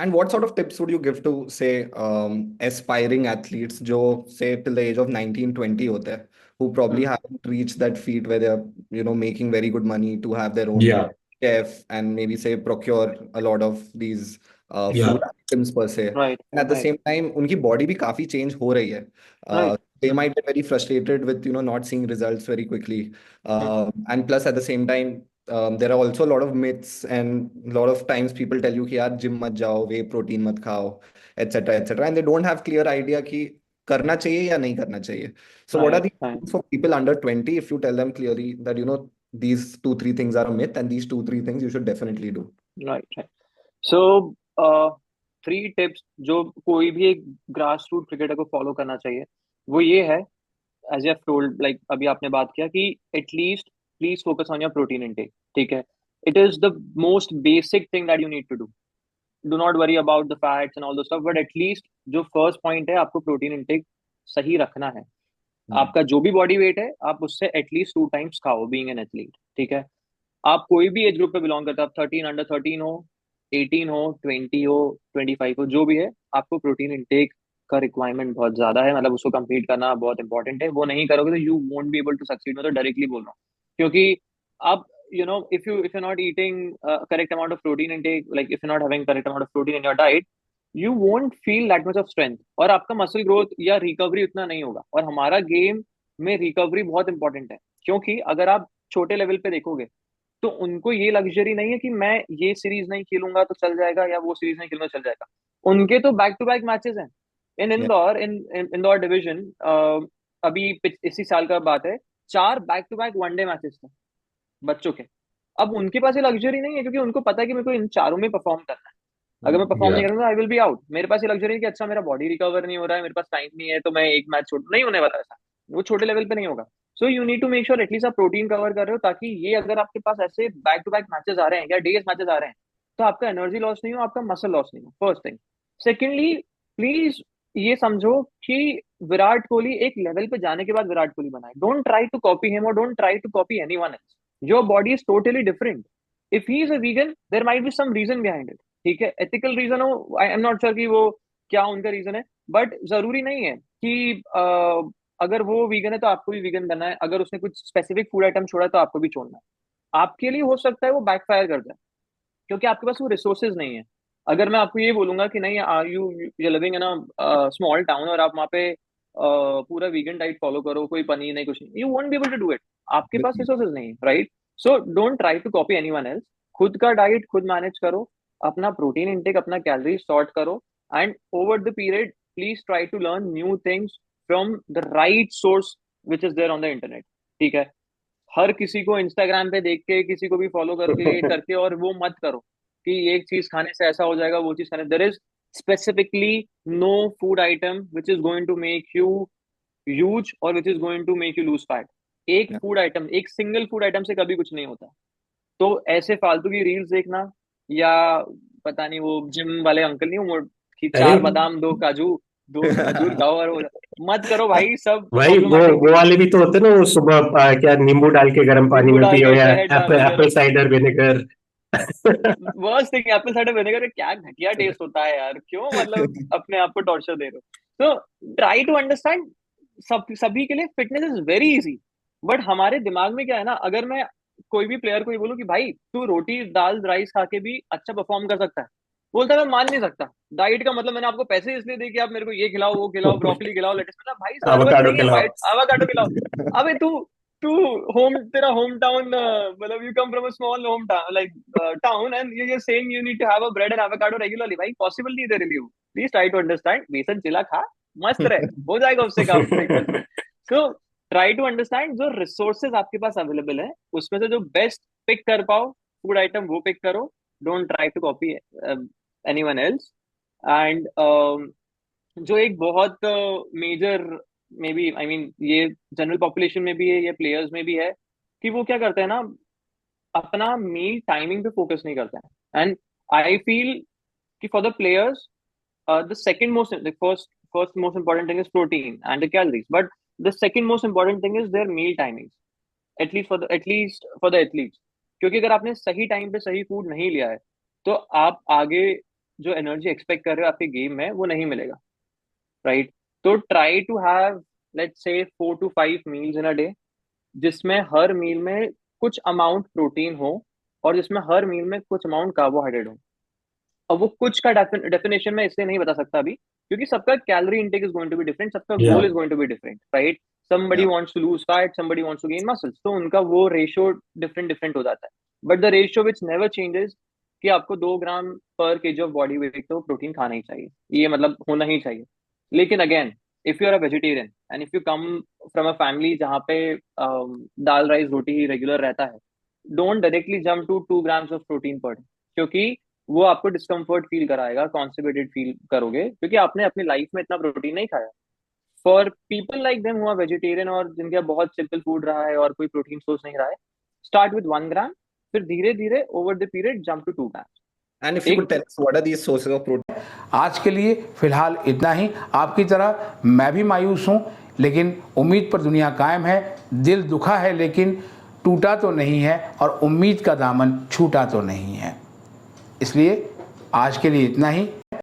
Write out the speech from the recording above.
And what sort of tips would you give to, say, aspiring athletes, जो say till the age of 19, 20 होते हैं, who probably hmm, haven't reached that feat where they're, making very good money to have their own या chef and maybe say procure a lot of these या food items per se. Right, And at the right, same time, उनकी body भी काफी change हो रही है. right. They might get very frustrated with, not seeing results very quickly. Hmm. And plus at the same time, there are also a lot of myths and a lot of times people tell you कि यार gym मत जाओ वे protein मत खाओ etc etc and they don't have clear idea कि करना चाहिए या नहीं करना चाहिए. So what are Right, the right, things for people under 20 if you tell them clearly that these two three things are a myth and these two three things you should definitely do. right, right. So, uh, 3 tips जो कोई भी एक grass root cricketer को follow करना चाहिए, वो ये है, एज एफ टोल्ड, लाइक अभी आपने बात किया कि at least please focus on your protein intake. ठीक है, it is the most basic thing that you need to do. Do not worry about the fats and all the stuff, but at least जो first point है, आपको protein intake सही रखना है. Hmm. आपका जो भी बॉडी वेट है, आप उससे एटलीस्ट 2 टाइम्स खाओ, बीइंग एन एथलीट. ठीक है, आप कोई भी एज ग्रुप पे बिलोंग करते हो, आप 13, अंडर 13 हो, 18 हो, 20 हो, 25 हो, जो भी है, आपको प्रोटीन इंटेक का रिक्वायरमेंट बहुत ज्यादा है. मतलब उसको कंप्लीट करना बहुत इंपॉर्टेंट है. वो नहीं करोगे तो you won't be able to succeed. मैं तो डायरेक्टली बोल रहा हूँ, क्योंकि आप, if you're not eating correct amount of protein intake, like if you're not having correct amount of protein in your diet, you won't feel that much of strength, और आपका muscle growth या recovery उतना नहीं होगा. और हमारा game में recovery बहुत इंपॉर्टेंट है, क्योंकि अगर आप छोटे लेवल पे देखोगे, तो उनको ये लग्जरी नहीं है कि मैं ये सीरीज नहीं खेलूंगा तो चल जाएगा, या वो सीरीज नहीं खेलूंगा चल जाएगा. उनके तो बैक टू बैक मैचेस हैं. In Yeah. Indore, in Indore division, अभी इसी साल का बात है, 4 back to back one day matches थे बच्चों के. अब उनके पास ये लग्जरी नहीं है, क्योंकि उनको पता है कि मेरे को इन चारों में परफॉर्म करना है. अगर मैं परफॉर्म या नहीं करूंगा, आई विल बी आउट. मेरे पास ये लग्जरी है कि अच्छा मेरा बॉडी रिकवर नहीं हो रहा है, मेरे पास टाइम नहीं है, तो मैं एक मैच छोड़, नहीं होने वाला ऐसा. वो छोटे लेवल पे नहीं होगा. So you need to make sure at least आप प्रोटीन कवर कर रहे हो, ताकि ये अगर आपके पास ऐसे बैक टू बैक मैचेस आ रहे हैं या डेज मैचेस आ रहे हैं, तो आपका एनर्जी लॉस नहीं हो, आपका मसल लॉस नहीं हो. First thing. सेकेंडली, प्लीज ये समझो कि विराट कोहली एक लेवल पे जाने के बाद विराट कोहली बनाए. Don't try to copy him, और don't try to copy anyone else. Your body is totally different. If he is a vegan, there might be some reason behind it. ठीक है, एथिकल रीजन हो, I am not sure कि वो क्या उनका reason है, but जरूरी नहीं है कि अगर वो वीगन है तो आपको भी वीगन बनना है. अगर उसने कुछ स्पेसिफिक फूड आइटम छोड़ा है तो आपको भी छोड़ना है. आपके लिए हो सकता है वो बैकफायर कर जाए, क्योंकि आपके पास वो रिसोर्सेज नहीं है. अगर मैं आपको ये बोलूंगा कि नहीं, are you you living in a small town, और आप वहाँ पे पूरा वीगन डाइट फॉलो करो, कोई पनीर नहीं, कुछ नहीं, you won't be able to do it. आपके पास Obviously. रिसोर्सेज नहीं है, right? So don't try to copy anyone else. खुद का डाइट खुद मैनेज करो, अपना प्रोटीन इंटेक, अपना कैलोरी सॉर्ट करो, and over the period please try to learn new things from the right source which is there on the internet. ठीक है, हर किसी को इंस्टाग्राम पे देख के, किसी को भी फॉलो करके करके, और वो मत करो कि एक चीज खाने से ऐसा हो जाएगा, वो चीज खाने. There is specifically no food item which is going to make you huge, और which is going to make you lose fat. एक Yeah. फूड आइटम, एक सिंगल फूड आइटम से कभी कुछ नहीं होता. तो ऐसे फालतू की रील्स देखना, या पता नहीं वो जिम वाले अंकल नहीं, वो कि अरे 4 बादाम 2 काजू 2 खजूर खाओ, और मत करो भाई, सब भाई प्रॉब्लमेटिक वो चीजें. वाले भी तो होते हैं ना, वो सुबह क्या नींबू डाल के गर्म पानी नींबू में डाल पियो, के, या शहद डाल एप्पल के. Apple cider vinegar worst thing, Apple cider vinegar, क्या घटिया टेस्ट होता है यार, क्यों मतलब अपने आप को टॉर्चर दे रहे हो. तो ट्राई टू अंडरस्टैंड, सभी के लिए fitness is very easy. But हमारे दिमाग में क्या है ना, अगर मैं कोई भी प्लेयर को ये बोलूं कि भाई तू रोटी दाल राइस खा के भी अच्छा परफॉर्म कर सकता है, बोलता है मैं मान नहीं सकता. डाइट का मतलब मैंने आपको पैसे इसलिए दे कि आप मेरे को ये खिलाओ, वो खिलाओ, ब्रोकली खिलाओ, लेट्स. मतलब भाई जरूरत एवोकाडो नहीं है, खिलाओ। वाइट आवाकाडो खिलाओ. अबे तू तू होम, तेरा होम टाउन, मतलब you come from a small home town, like town, and you saying you need to have a bread and avocado regularly. भाई पॉसिबल नहीं है तेरे लिए. Please try to understand. Besan chilla खा, मस्त रहे, हो जाएगा उससे काम ब्रेकफास्ट में. सो ट्राई टू अंडरस्टैंड जो रिसोर्सेज आपके पास अवेलेबल है, उसमें से जो बेस्ट पिक कर पाओ फूड आइटम, वो पिक करो. Don't try to copy anyone else. And जो एक बहुत major, may be, I mean ये जनरल पॉपुलेशन में भी है, ये प्लेयर्स में भी है, कि वो क्या करते हैं ना, अपना मील टाइमिंग पे फोकस नहीं करते हैं. एंड आई फील कि for the players, the second most, the first most important thing is protein and the calories, but the second most important thing is their meal timings. At least for the athletes. क्योंकि अगर आपने सही time पे सही food नहीं लिया है, तो आप आगे जो एनर्जी एक्सपेक्ट कर रहे हो आपके गेम में वो नहीं मिलेगा, राइट? तो try to have let's say 4 to 5 meals in a day, जिसमें हर मील में कुछ अमाउंट प्रोटीन हो और जिसमें हर मील में कुछ अमाउंट कार्बोहाइड्रेट हो। अब वो कुछ का डेफिनेशन मैं इसलिए नहीं बता सकता अभी, क्योंकि सबका calorie intake is going to be different, सबका goal Yeah. Is going to be different, right? somebody Yeah. wants to lose fat, somebody wants to gain muscles, तो उनका वो रेशियो डिफरेंट डिफरेंट हो जाता है। But the ratio which never changes कि आपको 2 gram per kg of body weight तो protein खाना ही चाहिए, ये मतलब होना ही चाहिए। लेकिन again, if you are a vegetarian and if you come from a family जहाँ पे दाल राइस रोटी ही रेगुलर रहता है, don't directly jump to 2 grams of protein per day, क्योंकि वो आपको डिस्कम्फर्ट फील कराएगा, कॉन्स्टिपेटेड फील करोगे, क्योंकि आपने अपनी लाइफ में इतना प्रोटीन नहीं खाया। For people like them who are vegetarian और जिनका बहुत सिंपल फूड रहा है और कोई प्रोटीन सोर्स नहीं रहा है, स्टार्ट विद 1 ग्राम, फिर धीरे धीरे over the period jump to 2 gram. And if you एक could tell us what are these sources of protein? आज के लिए फिलहाल इतना ही। आपकी तरह मैं भी मायूस हूँ, लेकिन उम्मीद पर दुनिया कायम है। दिल दुखा है लेकिन टूटा तो नहीं है, और उम्मीद का दामन छूटा तो नहीं है। इसलिए आज के लिए इतना ही।